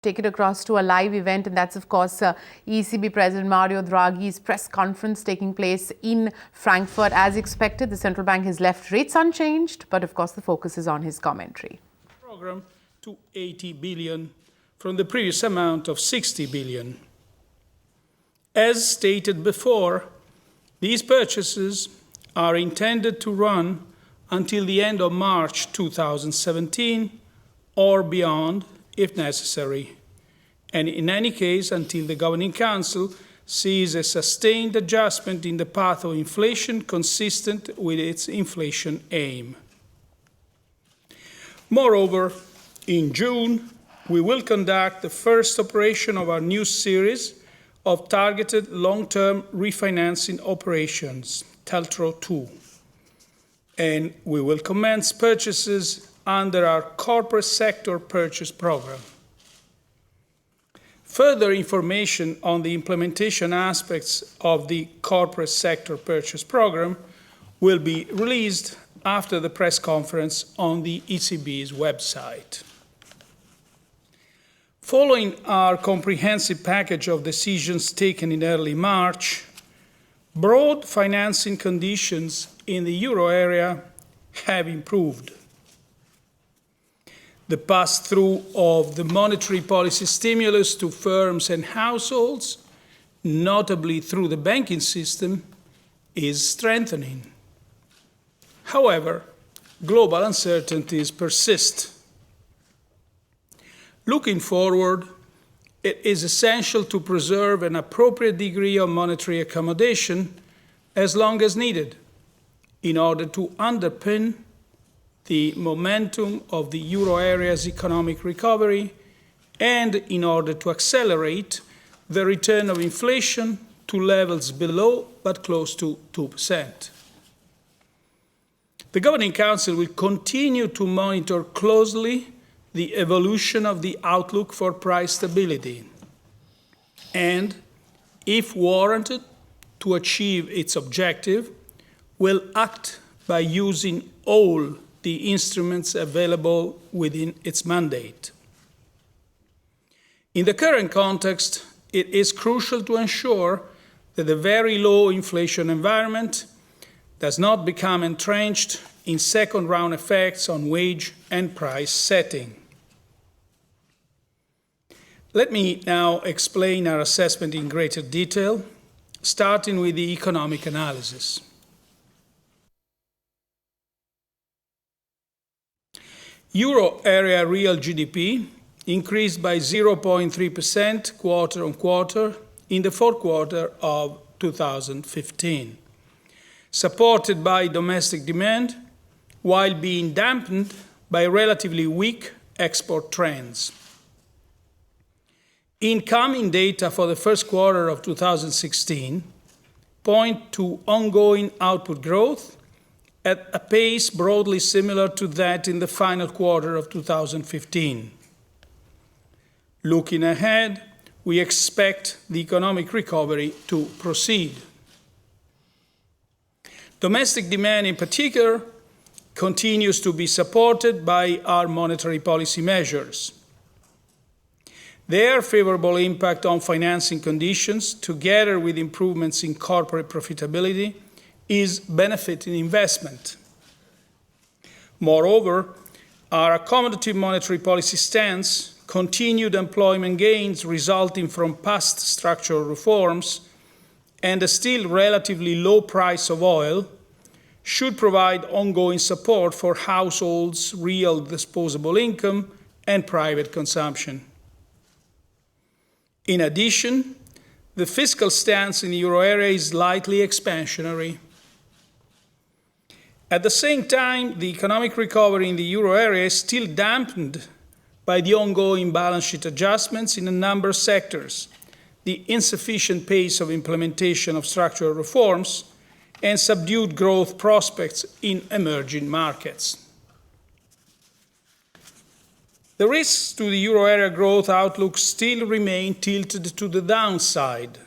Take it across to a live event, and that's, of course, ECB President Mario Draghi's press conference taking place in Frankfurt. As expected, the central bank has left rates unchanged, but of course the focus is on his commentary. Program to 80 billion from the previous amount of 60 billion. As stated before, these purchases are intended to run until the end of March 2017 or beyond, if necessary, and in any case until the Governing Council sees a sustained adjustment in the path of inflation consistent with its inflation aim. Moreover, in June, we will conduct the first operation of our new series of targeted long-term refinancing operations, TLTRO II, and we will commence purchases under our corporate sector purchase program. Further information on the implementation aspects of the corporate sector purchase program will be released after the press conference on the ECB's website. Following our comprehensive package of decisions taken in early March, broad financing conditions in the euro area have improved. The pass-through of the monetary policy stimulus to firms and households, notably through the banking system, is strengthening. However, global uncertainties persist. Looking forward, it is essential to preserve an appropriate degree of monetary accommodation as long as needed in order to underpin the momentum of the euro area's economic recovery and in order to accelerate the return of inflation to levels below but close to 2%. The Governing Council will continue to monitor closely the evolution of the outlook for price stability and, if warranted to achieve its objective, will act by using all the instruments available within its mandate. In the current context, it is crucial to ensure that the very low inflation environment does not become entrenched in second-round effects on wage and price setting. Let me now explain our assessment in greater detail, starting with the economic analysis. Euro area real GDP increased by 0.3% quarter-on-quarter in the fourth quarter of 2015, supported by domestic demand while being dampened by relatively weak export trends. Incoming data for the first quarter of 2016 point to ongoing output growth at a pace broadly similar to that in the final quarter of 2015. Looking ahead, we expect the economic recovery to proceed. Domestic demand in particular continues to be supported by our monetary policy measures. Their favorable impact on financing conditions, together with improvements in corporate profitability, is benefiting investment. Moreover, our accommodative monetary policy stance, continued employment gains resulting from past structural reforms, and a still relatively low price of oil should provide ongoing support for households' real disposable income and private consumption. In addition, the fiscal stance in the euro area is slightly expansionary. At the same time, the economic recovery in the euro area is still dampened by the ongoing balance sheet adjustments in a number of sectors, the insufficient pace of implementation of structural reforms, and subdued growth prospects in emerging markets. The risks to the euro area growth outlook still remain tilted to the downside.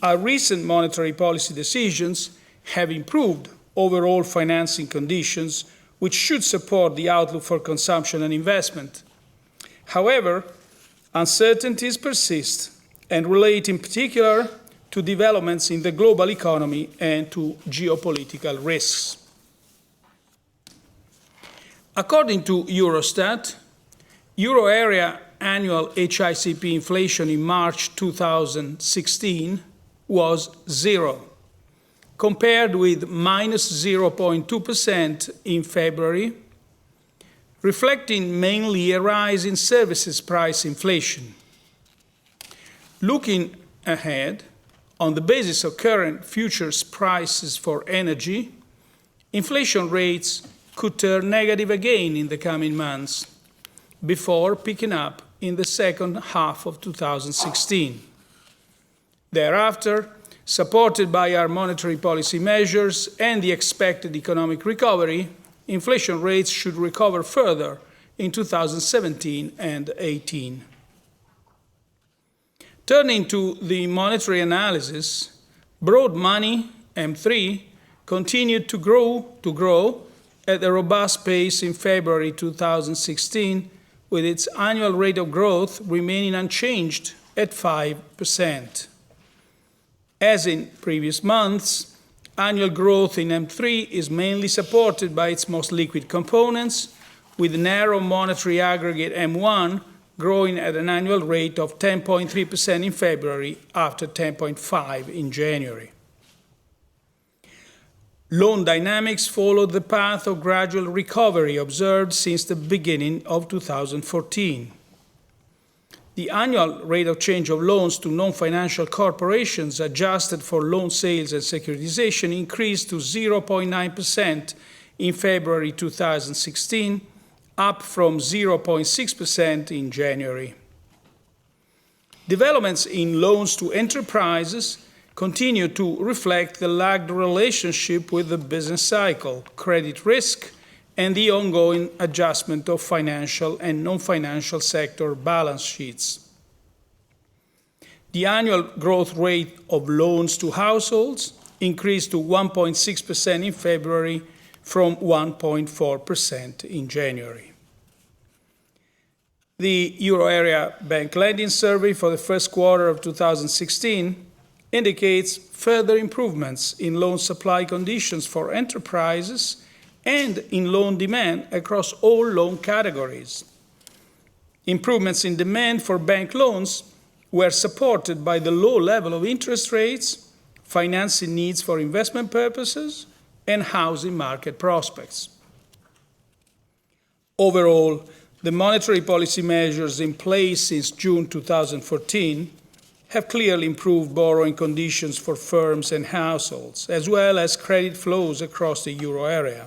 Our recent monetary policy decisions have improved overall financing conditions, which should support the outlook for consumption and investment. However, Uncertainties persist and relate in particular to developments in the global economy and to geopolitical risks. According to Eurostat, Euro area annual HICP inflation in March 2016 was 0, compared with minus 0.2% in February, reflecting mainly a rise in services price inflation. Looking ahead, on the basis of current futures prices for energy, inflation rates could turn negative again in the coming months, before picking up in the second half of 2016. Thereafter, supported by our monetary policy measures and the expected economic recovery, inflation rates should recover further in 2017 and 2018. Turning to the monetary analysis, broad money, M3, continued to grow at a robust pace in February 2016, with its annual rate of growth remaining unchanged at 5%. As in previous months, annual growth in M3 is mainly supported by its most liquid components, with narrow monetary aggregate M1 growing at an annual rate of 10.3% in February after 10.5% in January. Loan dynamics followed the path of gradual recovery observed since the beginning of 2014. The annual rate of change of loans to non-financial corporations adjusted for loan sales and securitization increased to 0.9% in February 2016, up from 0.6% in January. Developments in loans to enterprises continue to reflect the lagged relationship with the business cycle, credit risk, and the ongoing adjustment of financial and non-financial sector balance sheets. The annual growth rate of loans to households increased to 1.6% in February from 1.4% in January. The Euro Area Bank Lending Survey for the first quarter of 2016 indicates further improvements in loan supply conditions for enterprises and in loan demand across all loan categories. Improvements in demand for bank loans were supported by the low level of interest rates, financing needs for investment purposes, and housing market prospects. Overall, the monetary policy measures in place since June 2014 have clearly improved borrowing conditions for firms and households, as well as credit flows across the euro area.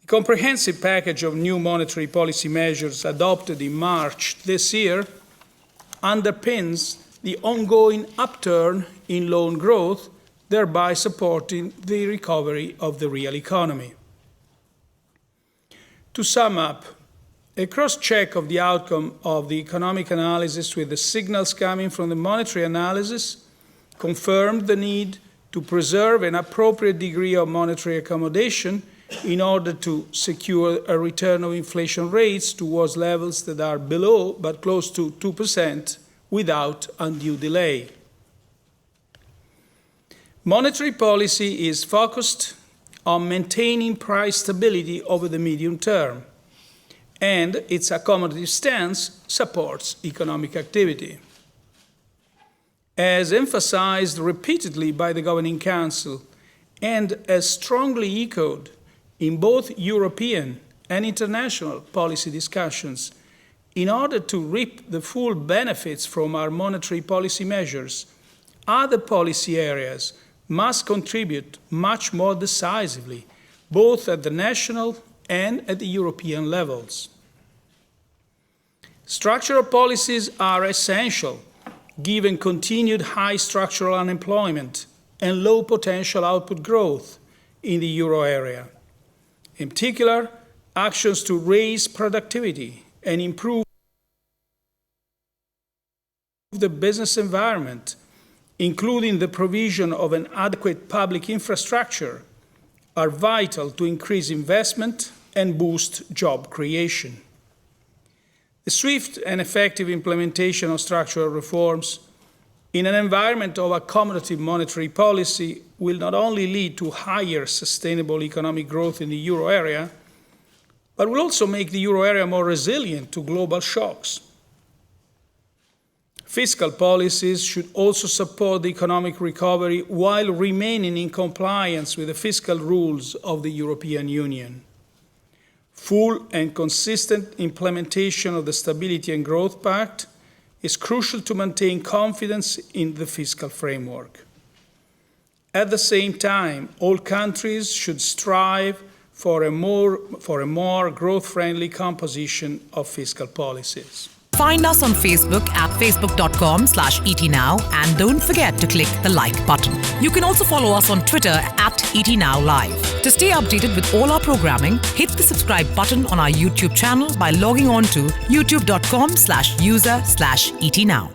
The comprehensive package of new monetary policy measures adopted in March this year underpins the ongoing upturn in loan growth, thereby supporting the recovery of the real economy. To sum up, a cross-check of the outcome of the economic analysis with the signals coming from the monetary analysis confirmed the need to preserve an appropriate degree of monetary accommodation in order to secure a return of inflation rates towards levels that are below but close to 2% without undue delay. Monetary policy is focused on maintaining price stability over the medium term, and its accommodative stance supports economic activity. As emphasized repeatedly by the Governing Council and as strongly echoed in both European and international policy discussions, in order to reap the full benefits from our monetary policy measures, other policy areas must contribute much more decisively, both at the national and at the European levels. Structural policies are essential, given continued high structural unemployment and low potential output growth in the euro area. In particular, actions to raise productivity and improve the business environment, including the provision of an adequate public infrastructure, are vital to increase investment and boost job creation. The swift and effective implementation of structural reforms in an environment of accommodative monetary policy will not only lead to higher sustainable economic growth in the euro area, but will also make the euro area more resilient to global shocks. Fiscal policies should also support the economic recovery while remaining in compliance with the fiscal rules of the European Union. Full and consistent implementation of the Stability and Growth Pact is crucial to maintain confidence in the fiscal framework. At the same time, all countries should strive for a more growth-friendly composition of fiscal policies. Find us on Facebook at facebook.com/etnow and don't forget to click the like button. You can also follow us on Twitter at etnowlive. To stay updated with all our programming, hit the subscribe button on our YouTube channel by logging on to youtube.com/user/etnow.